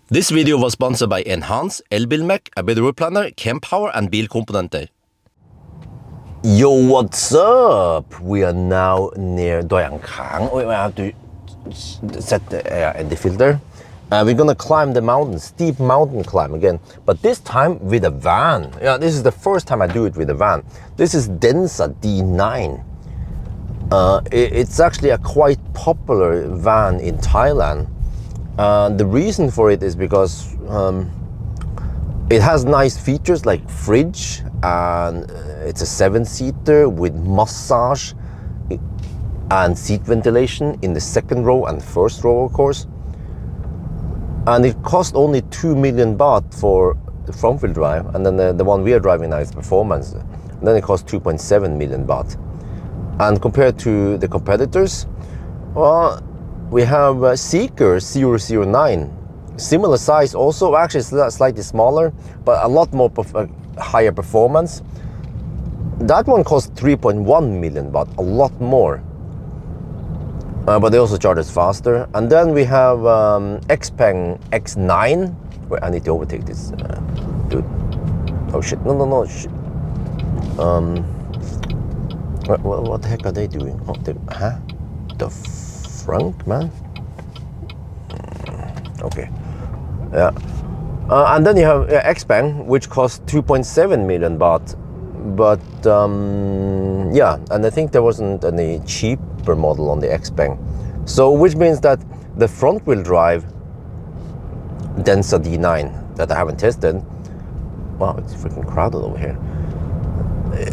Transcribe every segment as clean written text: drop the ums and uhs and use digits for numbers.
This video was sponsored by Enhance, Elbilmek, ABRP Planner, Kempower and Bilkomponenter. Yo, what's up? We are now near Doi Ang Khang. We have to set the air in the filter. We're gonna climb the mountain, steep mountain climb again, but this time with a van. Yeah, this is the first time I do it with a van. This is Denza D9. It's actually a quite popular van in Thailand. The reason for it is because it has nice features like fridge, and it's a 7-seater with massage and seat ventilation in the second row and first row, of course. And it cost only 2 million baht for the front wheel drive, and then the one we are driving now is Performance. And then it cost 2.7 million baht. And compared to the competitors, well, we have Seeker 009, similar size also, actually slightly smaller, but a lot more higher performance. That one cost 3.1 million baht, a lot more. But they also charge us faster. And then we have Xpeng X9. Wait, I need to overtake this dude. Oh shit, no, shit. What the heck are they doing? Oh, the front, man. Okay, yeah. And then you have Xpeng, which costs 2.7 million baht. But yeah, and I think there wasn't any cheaper model on the Xpeng. So, which means that the front wheel drive Denza D9 that I haven't tested, wow, it's freaking crowded over here,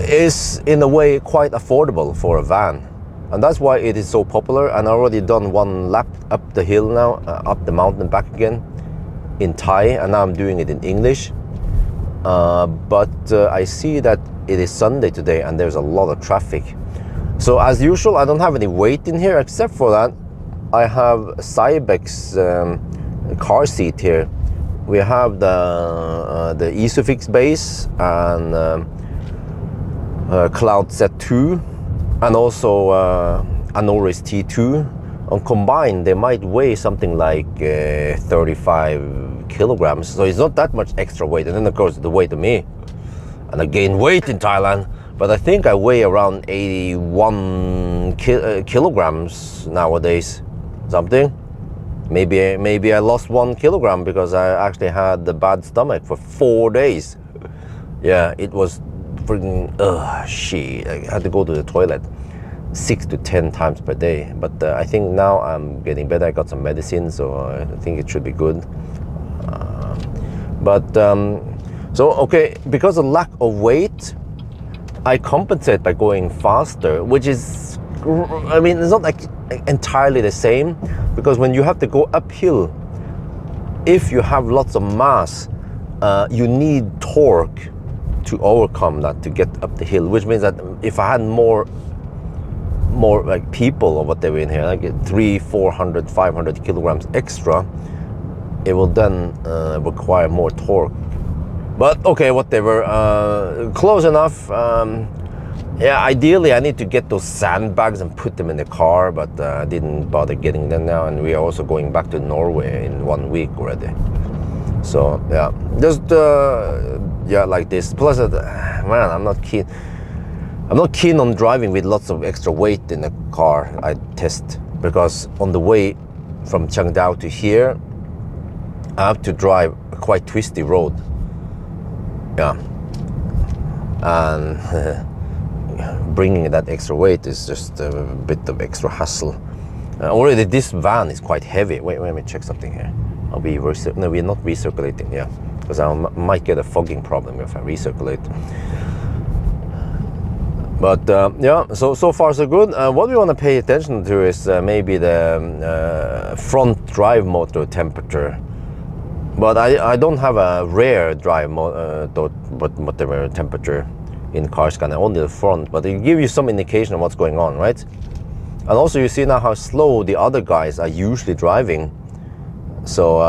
is in a way quite affordable for a van. And that's why it is so popular. And I already done one lap up the hill now, up the mountain back again in Thai, and now I'm doing it in English. But I see that it is Sunday today and there's a lot of traffic. So as usual, I don't have any weight in here, except for that I have Cybex car seat here. We have the Isofix base and Cloud Z2 and also Anoris T2. And combined, they might weigh something like 35 kilograms. So it's not that much extra weight. And then of course the weight of me. And I gain weight in Thailand. But I think I weigh around 81 kilograms nowadays. Something. Maybe I lost 1 kilogram because I actually had the bad stomach for 4 days. Yeah, it was freaking shit. I had to go to the toilet 6 to 10 times per day. But I think now I'm getting better. I got some medicine, so I think it should be good. So okay, because of lack of weight, I compensate by going faster, which is, I mean, it's not like entirely the same, because when you have to go uphill, if you have lots of mass, you need torque to overcome that, to get up the hill, which means that if I had more like people or whatever in here, like 300, 400, 500 kilograms extra, it will then require more torque. But okay, whatever, close enough. Yeah, ideally I need to get those sandbags and put them in the car, but I didn't bother getting them now, and we are also going back to Norway in 1 week already. So yeah, just yeah, like this. Plus, man, I'm not keen on driving with lots of extra weight in the car. I test, because on the way from Changdao to here, I have to drive a quite twisty road. Yeah, and bringing that extra weight is just a bit of extra hassle. Already this van is quite heavy. Wait, let me check something here. No, we're not recirculating, yeah, because I might get a fogging problem if I recirculate. But yeah, so far so good. What we want to pay attention to is maybe the front drive motor temperature. But I don't have a rear drive whatever temperature in car scanner, only the front, but it gives you some indication of what's going on, right? And also you see now how slow the other guys are usually driving. So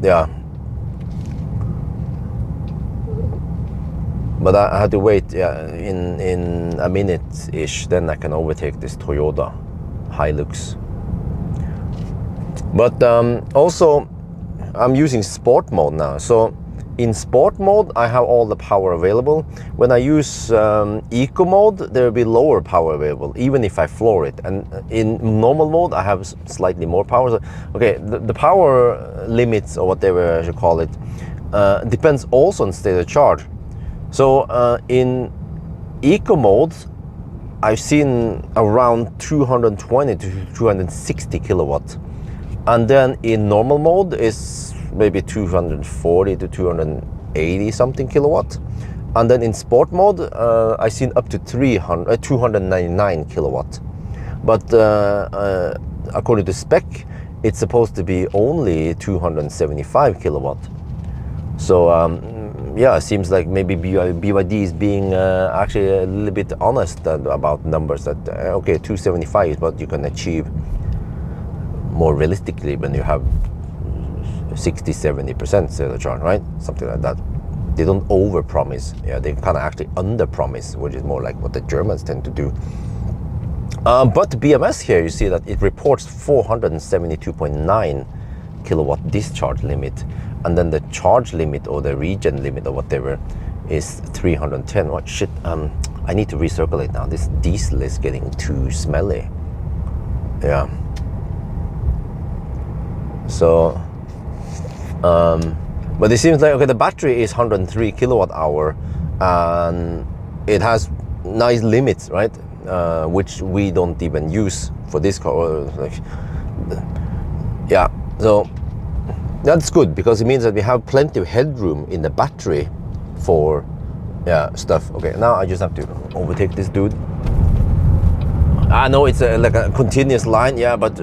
yeah, but I had to wait in a minute-ish, then I can overtake this Toyota Hilux. But also I'm using sport mode now. So in sport mode, I have all the power available. When I use eco mode, there will be lower power available, even if I floor it. And in normal mode, I have slightly more power. So, okay, the power limits, or whatever I should call it, depends also on state of charge. So in eco mode, I've seen around 220 to 260 kilowatts. And then in normal mode is maybe 240 to 280 something kilowatt. And then in sport mode, I've seen up to 299 kilowatt. But according to spec, it's supposed to be only 275 kilowatt. So yeah, it seems like maybe BYD is being actually a little bit honest about numbers, that okay, 275 is what you can achieve more realistically when you have 60-70% state of charge, right? Something like that. They don't over-promise. Yeah, they kind of actually under-promise, which is more like what the Germans tend to do. But BMS here, you see that it reports 472.9 kilowatt discharge limit, and then the charge limit or the regen limit or whatever is 310. What shit? I need to recirculate now. This diesel is getting too smelly. Yeah. So, but it seems like, okay, the battery is 103 kilowatt hour, and it has nice limits, right? Which we don't even use for this car. Like, yeah, so that's good, because it means that we have plenty of headroom in the battery for stuff. Okay, now I just have to overtake this dude. I know it's like a continuous line, yeah, but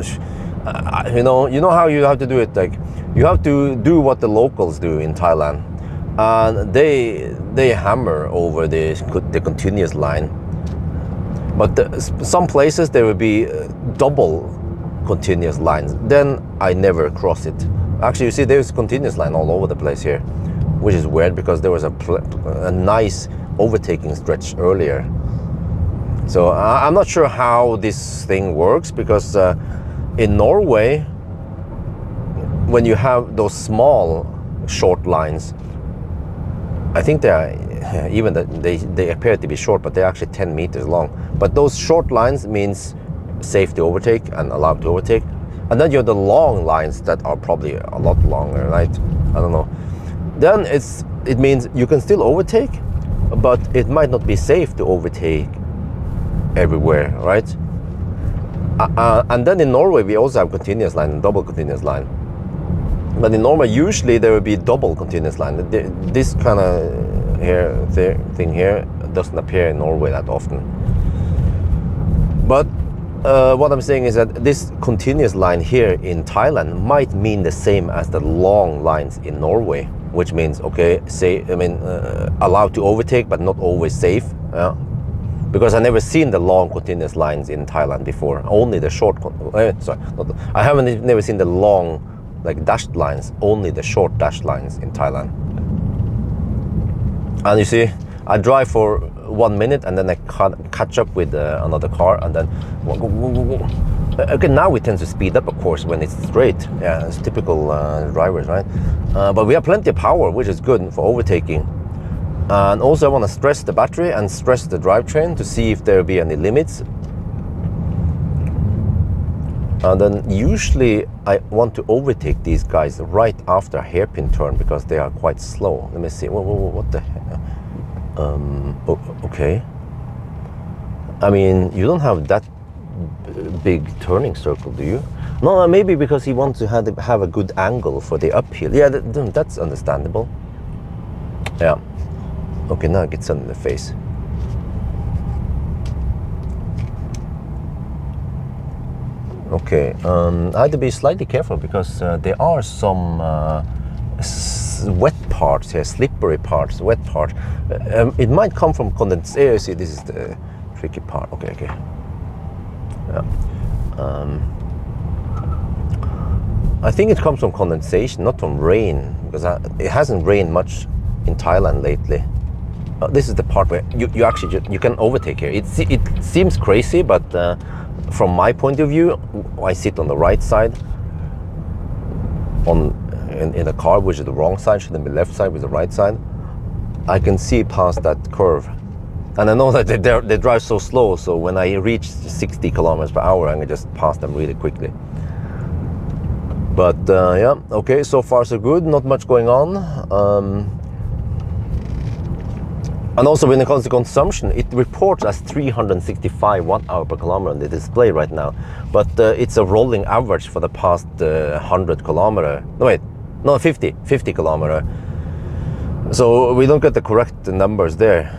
you know how you have to do it. Like, you have to do what the locals do in Thailand, and they hammer over the continuous line. But some places there will be double continuous lines. Then I never cross it. Actually, you see, there's continuous line all over the place here, which is weird, because there was a nice overtaking stretch earlier. So I'm not sure how this thing works, because in Norway, when you have those small short lines, I think they are, even that they appear to be short, but they're actually 10 meters long. But those short lines means safe to overtake and allowed to overtake. And then you have the long lines that are probably a lot longer, right? I don't know. Then it means you can still overtake, but it might not be safe to overtake everywhere, right? And then in Norway, we also have continuous line and double continuous line. But in Norway, usually there will be double continuous line. This kind of thing here doesn't appear in Norway that often. But what I'm saying is that this continuous line here in Thailand might mean the same as the long lines in Norway, which means, okay, allowed to overtake, but not always safe. Yeah. Because I've never seen the long continuous lines in Thailand before. Only the short. I haven't never seen the long, like, dashed lines. Only the short dashed lines in Thailand. And you see, I drive for 1 minute, and then I catch up with another car, and then okay, now we tend to speed up, of course, when it's straight. Yeah, it's typical drivers, right? But we have plenty of power, which is good for overtaking. And also I want to stress the battery and stress the drivetrain to see if there will be any limits. And then usually I want to overtake these guys right after a hairpin turn, because they are quite slow. Let me see. What the heck? Okay. I mean, you don't have that big turning circle, do you? No, maybe because he wants to have a good angle for the uphill. Yeah, that's understandable. Yeah. Okay, now get sun in the face. Okay, I had to be slightly careful, because there are some wet parts here, slippery parts, wet parts. It might come from condensation. See, this is the tricky part. Okay. Yeah. I think it comes from condensation, not from rain, because it hasn't rained much in Thailand lately. This is the part where you actually you can overtake here. It seems crazy, but from my point of view, I sit on the right side. in the car, which is the wrong side, shouldn't be left side, with the right side. I can see past that curve. And I know that they drive so slow, so when I reach 60 kilometers per hour, I can just pass them really quickly. But yeah, okay, so far so good, not much going on. And also when it comes to consumption, it reports as 365 watt-hour per kilometer on the display right now. But it's a rolling average for the past 100 kilometer. No, wait, no, 50 kilometer. So we don't get the correct numbers there.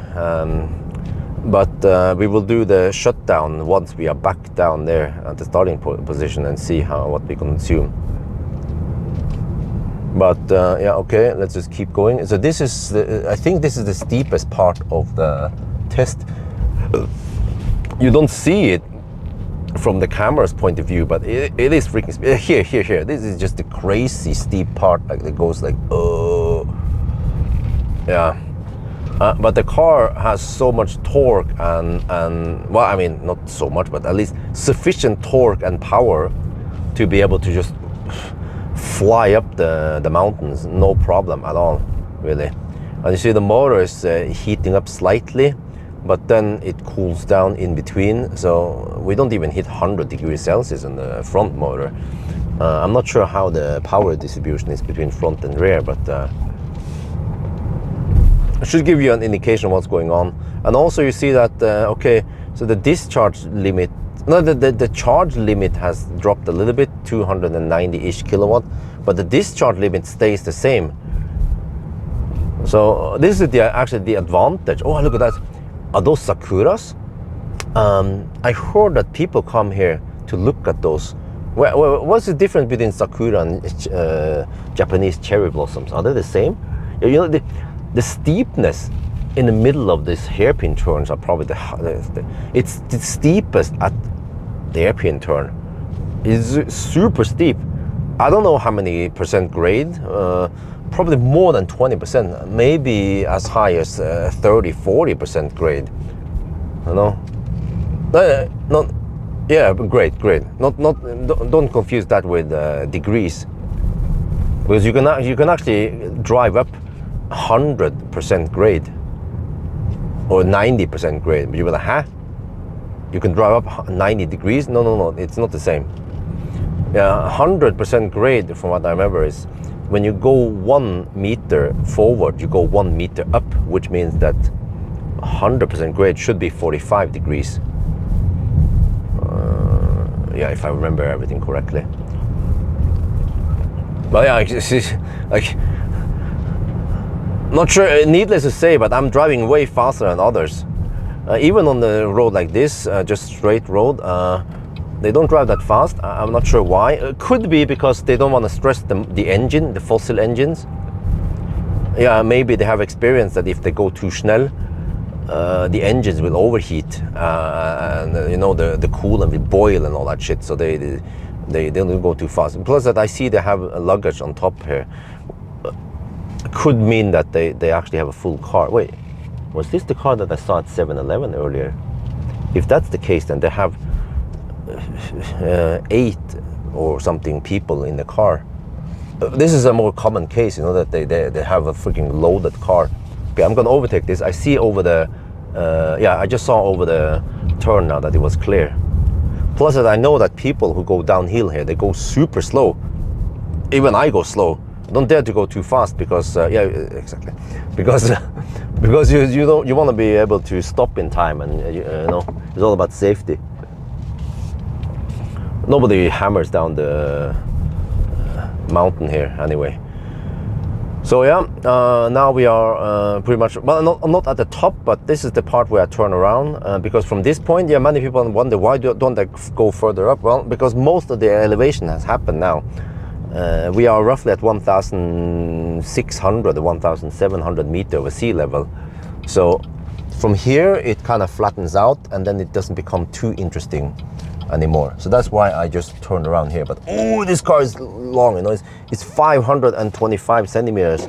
But we will do the shutdown once we are back down there at the starting position and see what we consume. But yeah, okay, let's just keep going. So this is, I think this is the steepest part of the test. You don't see it from the camera's point of view, but it is freaking here. This is just the crazy steep part, like it goes like, oh, yeah. But the car has so much torque and well, I mean, not so much, but at least sufficient torque and power to be able to just fly up the mountains, no problem at all, really. And you see the motor is heating up slightly, but then it cools down in between, so we don't even hit 100 degrees Celsius in the front motor. I'm not sure how the power distribution is between front and rear, but it should give you an indication of what's going on. And also you see that, okay, so the discharge limit, no, the charge limit has dropped a little bit, 290-ish kilowatt, but the discharge limit stays the same. So this is actually the advantage. Oh, look at that. Are those Sakuras? I heard that people come here to look at those. Well, what's the difference between Sakura and Japanese cherry blossoms? Are they the same? You know, the steepness in the middle of these hairpin turns are probably it's the steepest at the hairpin turn. It's super steep. I don't know how many percent grade, probably more than 20%, maybe as high as 30-40% grade. You know, yeah, grade. Don't confuse that with degrees, because you can actually drive up 100% grade or 90% grade, but you're like, you can drive up 90 degrees? No, it's not the same. Yeah, 100% grade, from what I remember, is when you go 1 meter forward, you go 1 meter up, which means that 100% grade should be 45 degrees. Yeah, if I remember everything correctly. But yeah, it's like, not sure, needless to say, but I'm driving way faster than others. Even on the road like this, just straight road, they don't drive that fast. I'm not sure why. It could be because they don't want to stress the engine, the fossil engines. Yeah, maybe they have experience that if they go too schnell, the engines will overheat, and you know, the coolant will boil and all that shit. So they don't go too fast. Plus that I see they have a luggage on top here. Could mean that they actually have a full car. Wait, was this the car that I saw at 7-Eleven earlier? If that's the case, then they have 8 or something people in the car. This is a more common case, you know, that they have a freaking loaded car. Okay, I'm gonna overtake this. I see over the, yeah, I just saw over the turn now that it was clear. Plus that I know that people who go downhill here, they go super slow. Even I go slow. Don't dare to go too fast, because yeah, exactly, because you want to be able to stop in time, and you know, it's all about safety. Nobody hammers down the mountain here anyway. So yeah, now we are pretty much, well, not at the top, but this is the part where I turn around, because from this point, yeah, many people wonder why don't I go further up? Well, because most of the elevation has happened now. We are roughly at 1,600 or 1,700 meters over sea level. So from here, it kind of flattens out, and then it doesn't become too interesting anymore. So that's why I just turn around here. But oh, this car is long, you know, it's 525 centimeters.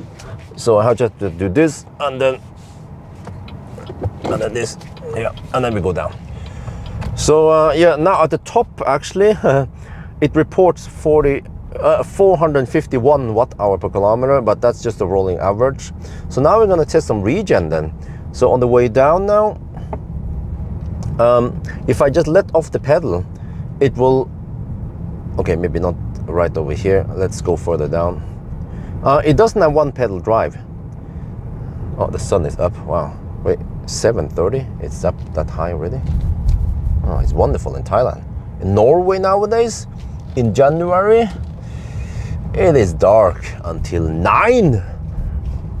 So I have just to do this, and then this, yeah, and then we go down. So yeah, now at the top, actually, it reports 451 watt-hour per kilometer, but that's just a rolling average. So now we're gonna test some regen then. So on the way down now, if I just let off the pedal, it will, okay, maybe not right over here. Let's go further down. It doesn't have one pedal drive. Oh, the sun is up, wow. Wait, 7:30, it's up that high already? Oh, it's wonderful in Thailand. In Norway nowadays, in January, it is dark until 9.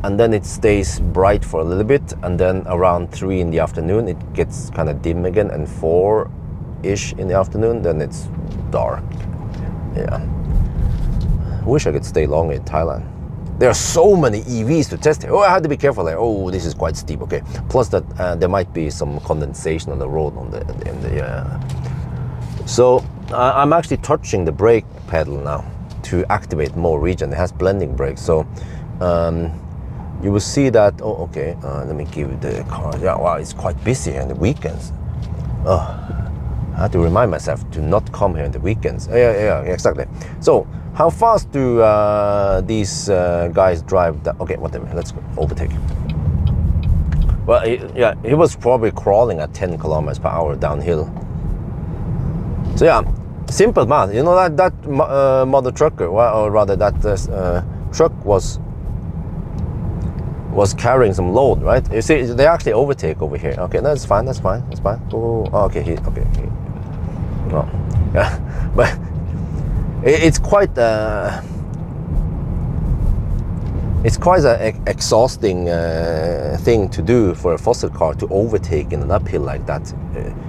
And then it stays bright for a little bit, and then around 3 in the afternoon it gets kind of dim again, and 4-ish in the afternoon, then it's dark. Yeah. Wish I could stay longer in Thailand. There are so many EVs to test here. Oh, I have to be careful there. Oh, this is quite steep. Okay. Plus that there might be some condensation on the road So I'm actually touching the brake pedal now to activate more regen. It has blending brakes, so you will see that. Oh, okay. Let me give the car. Yeah, wow, it's quite busy here on the weekends. Oh, I have to remind myself to not come here on the weekends. Yeah, exactly. So, how fast do these guys drive? Okay, whatever. Let's go. Overtake. Well, he was probably crawling at 10 kilometers per hour downhill. So yeah, simple math. You know that mother trucker, or rather that truck was carrying some load, right? You see, they actually overtake over here. Okay, that's fine. Oh, okay, okay. Well, yeah, but it's quite an exhausting thing to do for a fossil car to overtake in an uphill like that.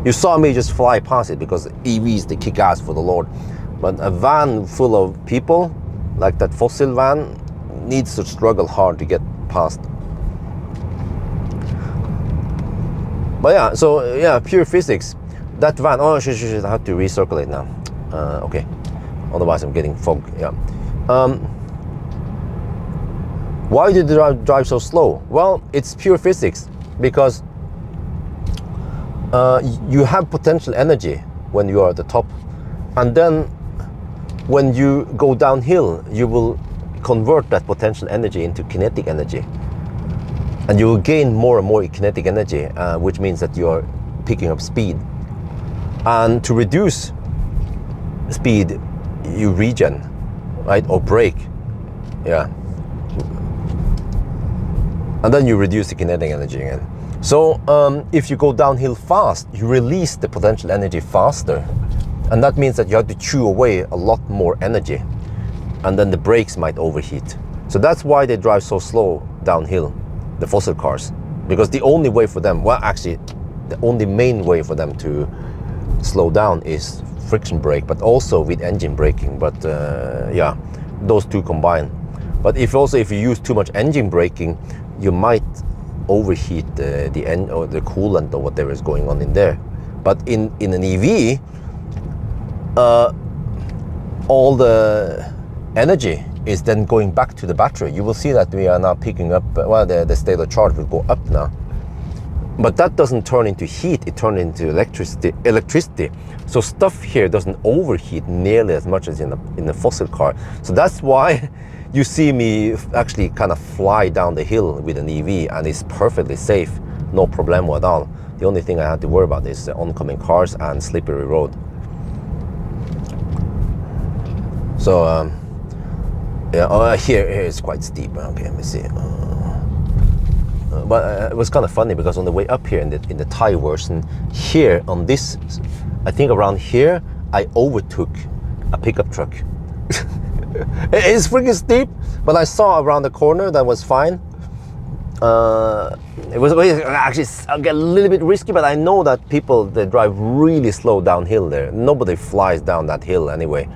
You saw me just fly past it because EVs, they kick ass for the Lord. But a van full of people, like that fossil van, needs to struggle hard to get past. But yeah, so yeah, pure physics. That van, oh shit, I have to recirculate now. Okay, otherwise I'm getting fog, yeah. Why did you drive so slow? Well, it's pure physics, because you have potential energy when you are at the top, and then when you go downhill, you will convert that potential energy into kinetic energy, and you will gain more and more kinetic energy, which means that you are picking up speed. And to reduce speed, you regen, right, or brake, yeah. And then you reduce the kinetic energy again. So if you go downhill fast, you release the potential energy faster. And that means that you have to chew away a lot more energy. And then the brakes might overheat. So that's why they drive so slow downhill, the fossil cars. Because the only way for them, well actually, the only main way for them to slow down is friction brake, but also with engine braking. But yeah, those two combined. But if you use too much engine braking, you might overheat the end or the coolant or whatever is going on in there. But in an EV, all the energy is then going back to the battery. You will see that we are now picking up, well, the state of charge will go up now. But that doesn't turn into heat, it turns into electricity. So stuff here doesn't overheat nearly as much as in a fossil car. So that's why you see me actually kind of fly down the hill with an EV, and it's perfectly safe, no problem at all. The only thing I had to worry about is the oncoming cars and slippery road. So yeah, here it's quite steep. Okay, let me see. But it was kind of funny because on the way up here in the Thai version, here on this, I think around here, I overtook a pickup truck. It's freaking steep, but I saw around the corner that was fine. It was actually get a little bit risky, but I know that people, they drive really slow downhill there. Nobody flies down that hill anyway,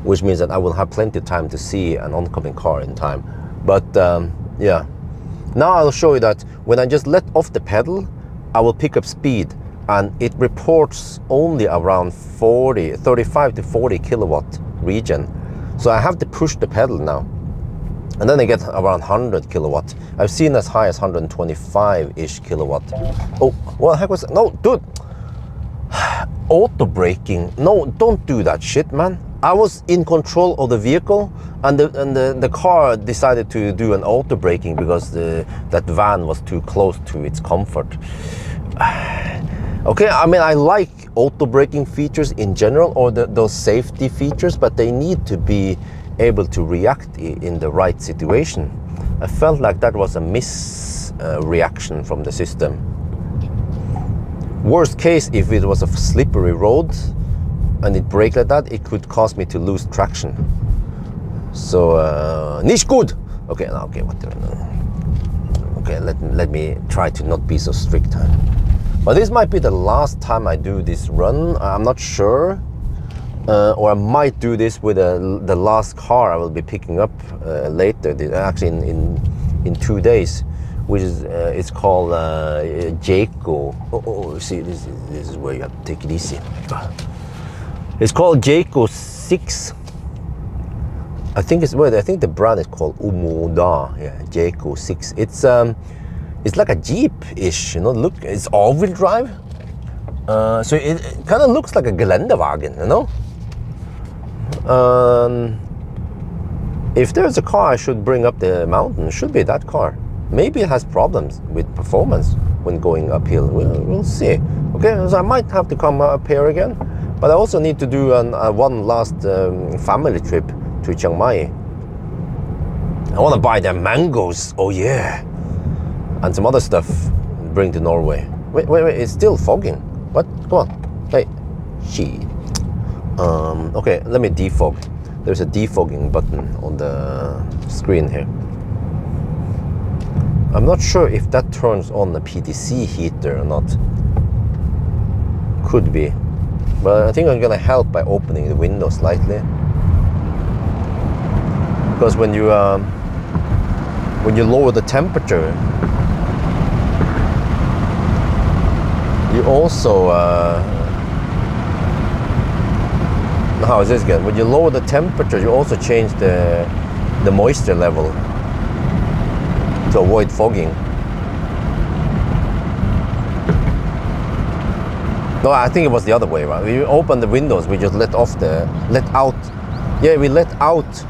which means that I will have plenty of time to see an oncoming car in time. But yeah, now I'll show you that when I just let off the pedal, I will pick up speed, and it reports only around 35 to 40 kilowatt regen. So I have to push the pedal now, and then I get around 100 kilowatt. I've seen as high as 125-ish kilowatt. Oh, what the heck was that? No, dude. Auto braking. No, don't do that shit, man. I was in control of the vehicle, and the car decided to do an auto braking because that van was too close to its comfort. Okay, I mean, I like auto braking features in general, or those safety features, but they need to be able to react in the right situation. I felt like that was a misreaction from the system. Worst case, if it was a slippery road and it braked like that, it could cause me to lose traction. So, nicht gut. Okay, okay, okay, let me try to not be so strict. But this might be the last time I do this run. I'm not sure, or I might do this with the last car I will be picking up later. Actually, in 2 days, which is it's called Jayco. Oh, see, this is where you have to take it easy. It's called Jayco 6. I think the brand is called Umuda. Yeah, Jayco 6. It's like a Jeep-ish, you know. Look, it's all-wheel drive. So it kind of looks like a Geländewagen, you know. If there's a car I should bring up the mountain, it should be that car. Maybe it has problems with performance when going uphill. We'll see. Okay, so I might have to come up here again, but I also need to do one last family trip to Chiang Mai. I want to buy their mangoes. Oh yeah, and some other stuff. Bring to Norway. Wait, it's still fogging. What? Come on. Hey, shit. Okay, let me defog. There's a defogging button on the screen here. I'm not sure if that turns on the PTC heater or not. Could be. But I think I'm gonna help by opening the window slightly. Because when you lower the temperature, you also how is this again? When you lower the temperature, you also change the moisture level to avoid fogging. No, I think it was the other way around. We open the windows, we just let out. Yeah, we let out.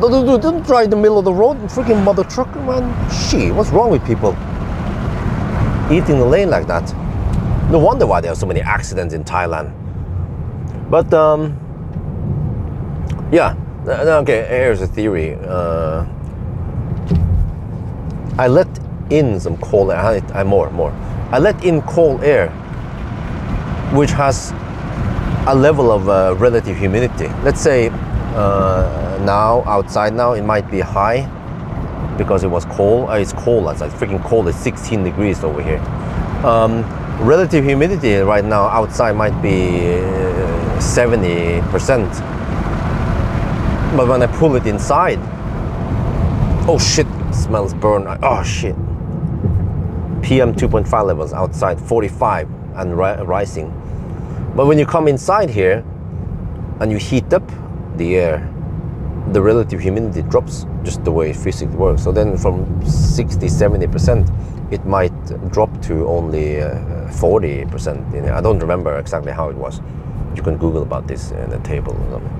No, don't drive in the middle of the road, freaking mother trucker, man. Shit, what's wrong with people? Eating the lane like that. No wonder why there are so many accidents in Thailand. But, yeah, okay, here's a theory. I let in some cold air, I let in cold air, which has a level of relative humidity. Let's say now, outside now, it might be high because it was cold. It's cold outside, it's freaking cold, it's 16 degrees over here. Relative humidity right now outside might be 70%. But when I pull it inside, oh shit, it smells burn. Oh shit. PM 2.5 levels outside, 45 and rising. But when you come inside here and you heat up the air, the relative humidity drops just the way physics works. So then from 60-70%, it might drop to only 40%. I don't remember exactly how it was. You can Google about this in the table or something.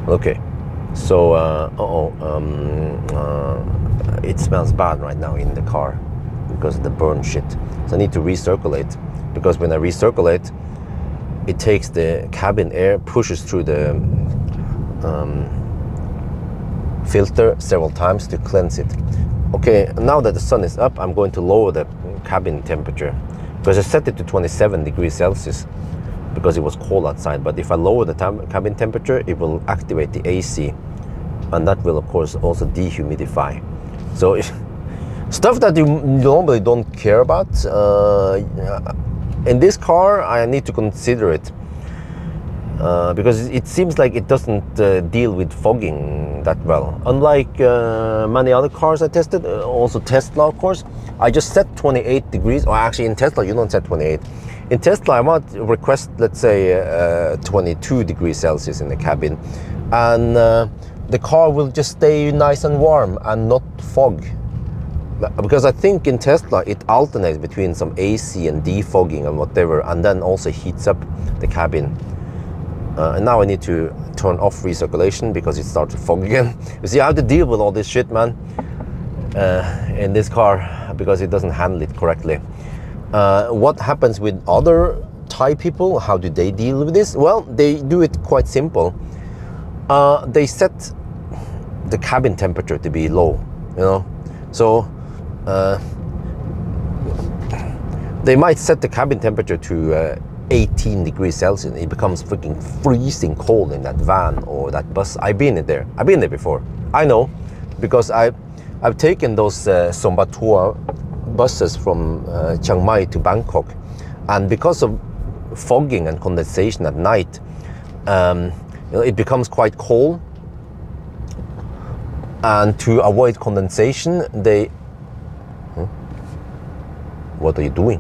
Okay, so it smells bad right now in the car because of the burn shit. So I need to recirculate, because when I recirculate, it takes the cabin air, pushes through the filter several times to cleanse it. Okay, now that the sun is up, I'm going to lower the cabin temperature, because I set it to 27 degrees Celsius because it was cold outside. But if I lower the cabin temperature, it will activate the AC, and that will of course also dehumidify. So stuff that you normally don't care about, in this car I need to consider it, because it seems like it doesn't deal with fogging that well. Unlike many other cars I tested, also Tesla of course, I just set 28 degrees, or actually in Tesla you don't set 28. In Tesla I might request, let's say 22 degrees Celsius in the cabin, and the car will just stay nice and warm and not fog. Because I think in Tesla it alternates between some AC and defogging and whatever, and then also heats up the cabin. And now I need to turn off recirculation because it starts to fog again. You see, I have to deal with all this shit, man, in this car because it doesn't handle it correctly. What happens with other Thai people? How do they deal with this? Well, they do it quite simple. They set the cabin temperature to be low, you know. So they might set the cabin temperature to 18 degrees Celsius. It becomes freaking freezing cold in that van or that bus. I've been in there. I've been there before. I know, because I've taken those Sombatua buses from Chiang Mai to Bangkok, and because of fogging and condensation at night, you know, it becomes quite cold. And to avoid condensation, they... What are you doing?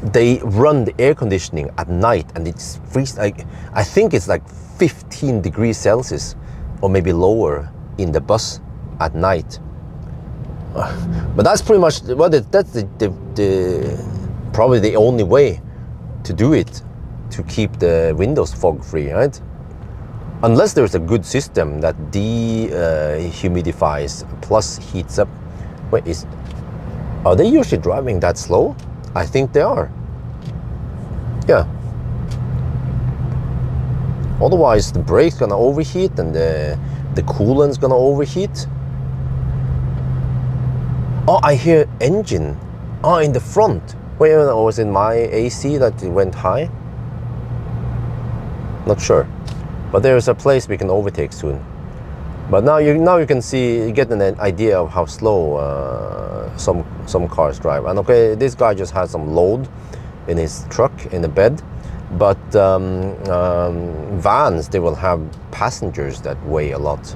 They run the air conditioning at night, and it's freeze. I think it's like 15 degrees Celsius, or maybe lower, in the bus at night. But that's pretty much that's the probably the only way to do it, to keep the windows fog free, right? Unless there's a good system that dehumidifies plus heats up. Wait, are they usually driving that slow? I think they are. Yeah. Otherwise, the brake's gonna overheat and the coolant's gonna overheat. Oh, I hear engine. Oh, in the front. Wait, or was it my AC that it went high? Not sure. But there's a place we can overtake soon. But now you can see, you get an idea of how slow some cars drive. And okay, this guy just has some load in his truck in the bed, but vans, they will have passengers that weigh a lot,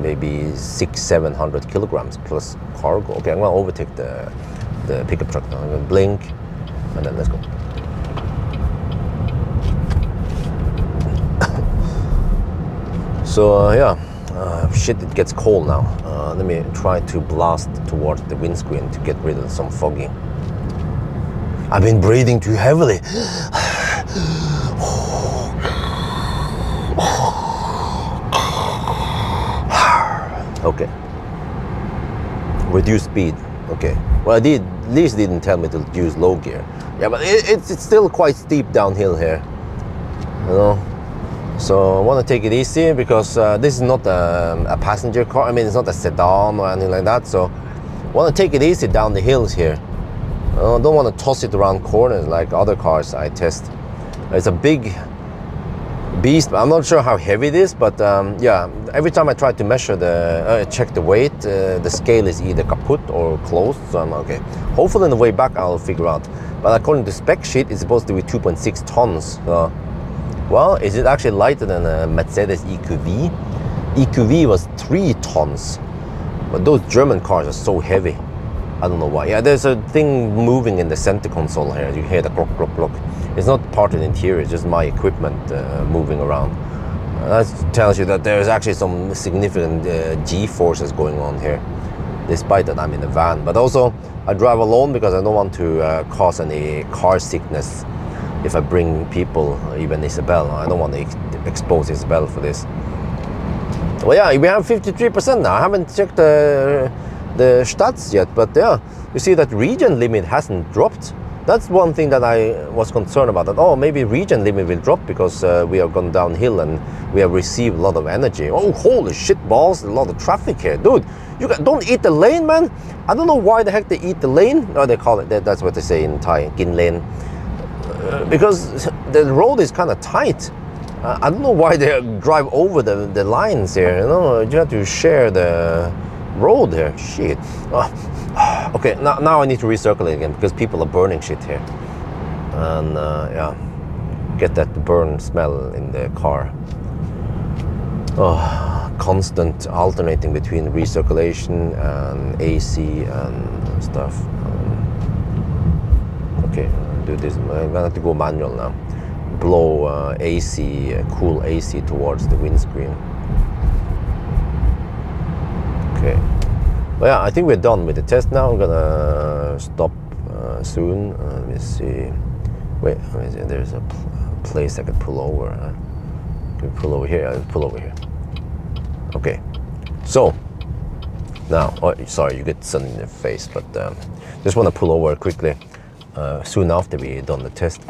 maybe 600-700 kilograms plus cargo. Okay, I'm gonna overtake the pickup truck now. I'm gonna blink, and then let's go. So yeah. Shit, it gets cold now. Let me try to blast towards the windscreen to get rid of some fogging. I've been breathing too heavily. Okay. Reduce speed. Okay. Well, at least didn't tell me to use low gear. Yeah, but it's still quite steep downhill here. You know. So I want to take it easy because this is not a passenger car. I mean, it's not a sedan or anything like that. So I want to take it easy down the hills here. I don't want to toss it around corners like other cars I test. It's a big beast. I'm not sure how heavy it is, but yeah, every time I try to measure check the weight, the scale is either kaput or closed. So I'm okay. Hopefully on the way back I'll figure out. But according to spec sheet, it's supposed to be 2.6 tons. Well, is it actually lighter than a Mercedes EQV? EQV was 3 tons. But those German cars are so heavy. I don't know why. Yeah, there's a thing moving in the center console here. You hear the clock, clock, clock. It's not part of the interior, it's just my equipment moving around. That tells you that there's actually some significant G-forces going on here, despite that I'm in a van. But also, I drive alone because I don't want to cause any car sickness if I bring people, even Isabel. I don't want to expose Isabel for this. Well, yeah, we have 53% now. I haven't checked the stats yet, but yeah, you see that region limit hasn't dropped. That's one thing that I was concerned about, that, oh, maybe region limit will drop because we have gone downhill and we have received a lot of energy. Oh, holy shit balls, a lot of traffic here. Dude, don't eat the lane, man. I don't know why the heck they eat the lane. No, they call it, that's what they say in Thai, Gin lane. Because the road is kind of tight. I don't know why they drive over the lines here. You know, you have to share the road here. Shit. Okay, now I need to recirculate again because people are burning shit here, and yeah, get that burn smell in the car. Oh, constant alternating between recirculation and AC and stuff. Okay. Do this. I'm gonna have to go manual now. Blow AC, cool AC towards the windscreen. Okay. Well, yeah, I think we're done with the test now. I'm gonna stop soon. Let me see. Wait, there's a place I could pull over. Can we pull over here? I'll pull over here. Okay. So now, oh, sorry, you get sun in your face, but just want to pull over quickly soon after we done the test.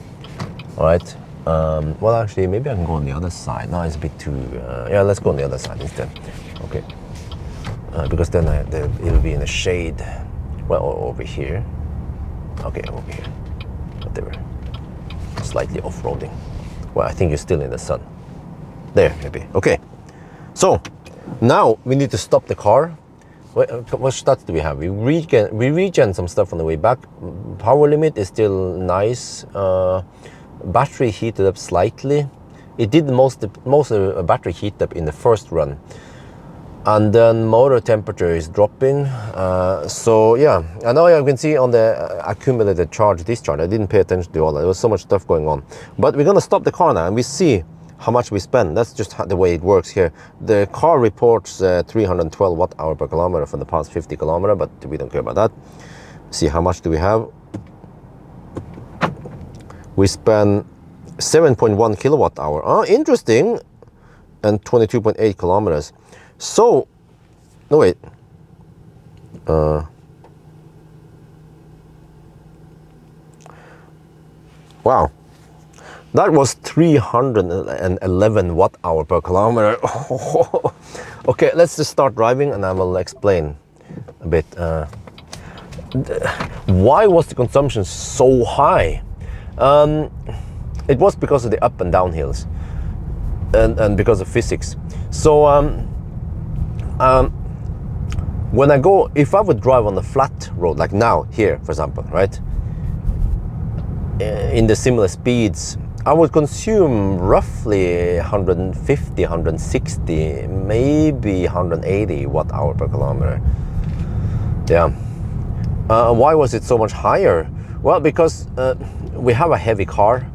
All right. Well, actually, maybe I can go on the other side. No, it's a bit too. Yeah, let's go on the other side instead. Okay. Because then it'll be in the shade. Well, over here. Okay, over here. Whatever. Slightly off-roading. Well, I think you're still in the sun. There, maybe. Okay. So now we need to stop the car. What stats do we have? We regen some stuff on the way back. Power limit is still nice. Battery heated up slightly. It did most of the battery heat up in the first run. And then motor temperature is dropping. So yeah, I know you can see on the accumulated charge discharge. I didn't pay attention to all that. There was so much stuff going on. But we're gonna stop the car now and we see how much we spend. That's just the way it works here. The car reports 312 watt-hour per kilometer for the past 50 kilometer, but we don't care about that. See how much do we have? We spend 7.1 kilowatt-hour. Oh, interesting. And 22.8 kilometers. So, no wait. Wow. That was 311 watt-hour per kilometer. Okay, let's just start driving and I will explain a bit. Why was the consumption so high? It was because of the up and down hills and because of physics. So when I go, if I would drive on the flat road, like now, here, for example, right? In the similar speeds, I would consume roughly 150, 160, maybe 180 watt-hour per kilometer. Yeah. Why was it so much higher? Well, because we have a heavy car,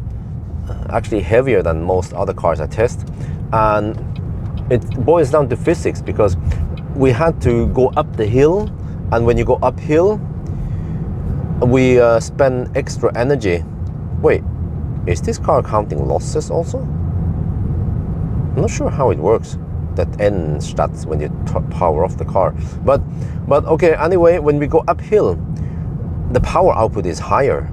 actually heavier than most other cars I test, and it boils down to physics because we had to go up the hill, and when you go uphill, we spend extra energy. Wait, is this car counting losses also? I'm not sure how it works, that N stats when you power off the car. But okay, anyway, when we go uphill, the power output is higher,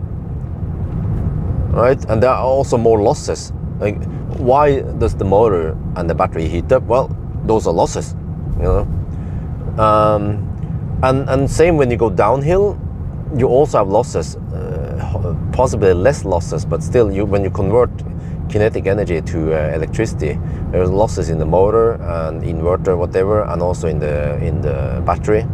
right? And there are also more losses. Like, why does the motor and the battery heat up? Well, those are losses, you know. And same when you go downhill, you also have losses, possibly less losses, but still, when you convert kinetic energy to electricity, there's losses in the motor and inverter, whatever, and also in the battery,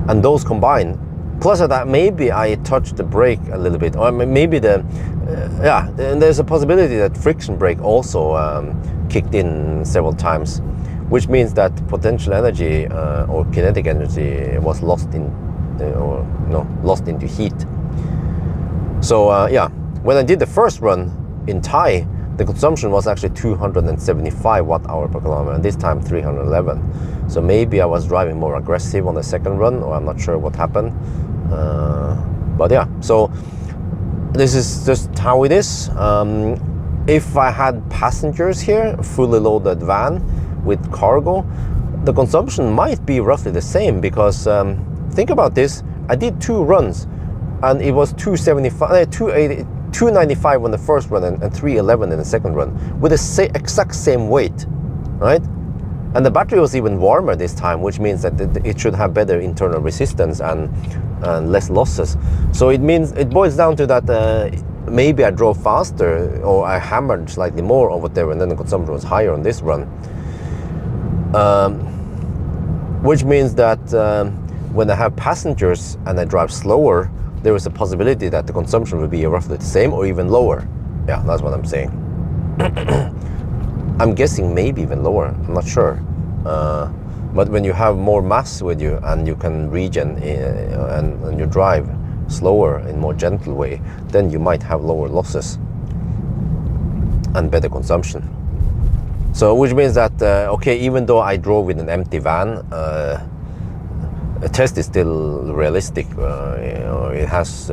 and those combine. Plus of that, maybe I touched the brake a little bit, or maybe and there's a possibility that friction brake also kicked in several times, which means that potential energy or kinetic energy was lost into heat. So yeah, when I did the first run in Thai, the consumption was actually 275 watt-hour per kilometer, and this time 311. So maybe I was driving more aggressive on the second run, or I'm not sure what happened. But yeah, so this is just how it is. If I had passengers here, fully loaded van with cargo, the consumption might be roughly the same, because think about this. I did 2 runs and it was 295 on the first run and 311 in the second run with the exact same weight, right? And the battery was even warmer this time, which means that it should have better internal resistance and less losses. So it means, it boils down to that maybe I drove faster or I hammered slightly more or whatever, and then the consumption was higher on this run. Which means that when I have passengers and I drive slower, there is a possibility that the consumption will be roughly the same or even lower. Yeah, that's what I'm saying. I'm guessing maybe even lower, I'm not sure. But when you have more mass with you and you can regen and you drive slower in a more gentle way, then you might have lower losses and better consumption. So which means that, okay, even though I drove with an empty van, test is still realistic. It has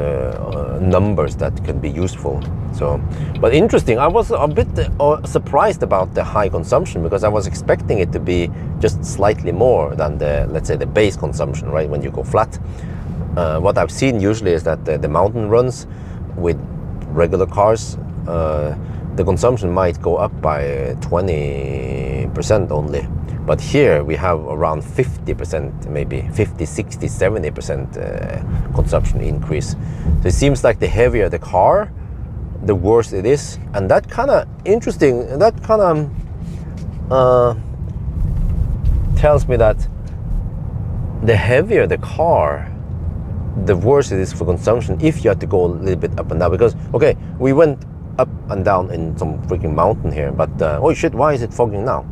numbers that can be useful. So, but interesting. I was a bit surprised about the high consumption, because I was expecting it to be just slightly more than the, let's say, the base consumption, right? When you go flat. What I've seen usually is that the mountain runs with regular cars, the consumption might go up by 20% only. But here we have around 50%, maybe 50, 60, 70% consumption increase. So it seems like the heavier the car, the worse it is. And that kind of interesting, that kind of tells me that the heavier the car, the worse it is for consumption if you have to go a little bit up and down. Because, okay, we went up and down in some freaking mountain here, but oh shit, why is it fogging now?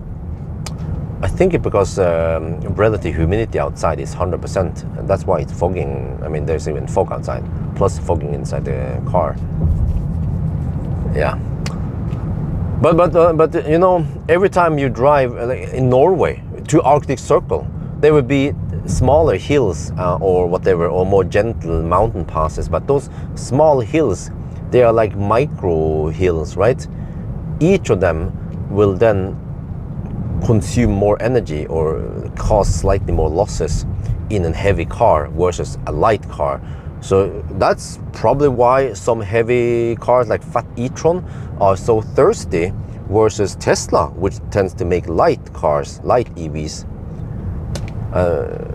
I think it's because relative humidity outside is 100%, and that's why it's fogging. I mean, there's even fog outside, plus fogging inside the car. Yeah. But you know, every time you drive in Norway to Arctic Circle, there would be smaller hills or whatever, or more gentle mountain passes. But those small hills, they are like micro hills, right? Each of them will then consume more energy or cause slightly more losses in a heavy car versus a light car. So that's probably why some heavy cars like Fat e-tron are so thirsty versus Tesla, which tends to make light cars, light EVs.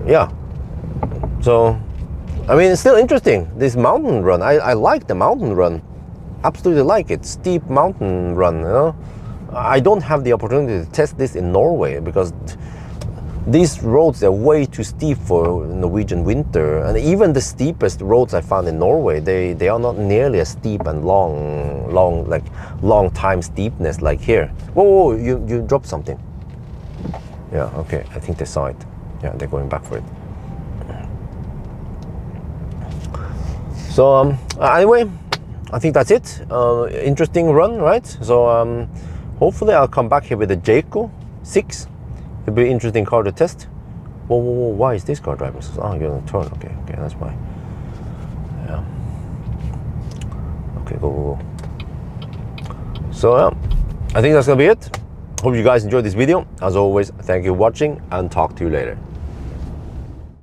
Yeah. So, I mean, it's still interesting, this mountain run. I like the mountain run. Absolutely like it. Steep mountain run, you know. I don't have the opportunity to test this in Norway, because these roads are way too steep for Norwegian winter. And even the steepest roads I found in Norway, they are not nearly as steep and long time steepness like here. Whoa, you dropped something. Yeah, okay, I think they saw it. Yeah, they're going back for it. So anyway, I think that's it. Interesting run, right? So hopefully I'll come back here with a Jayco 6. It'll be an interesting car to test. Whoa, why is this car driving? Oh, you're on a turn. Okay, that's why. Yeah. Okay, go. So I think that's gonna be it. Hope you guys enjoyed this video. As always, thank you for watching, and talk to you later.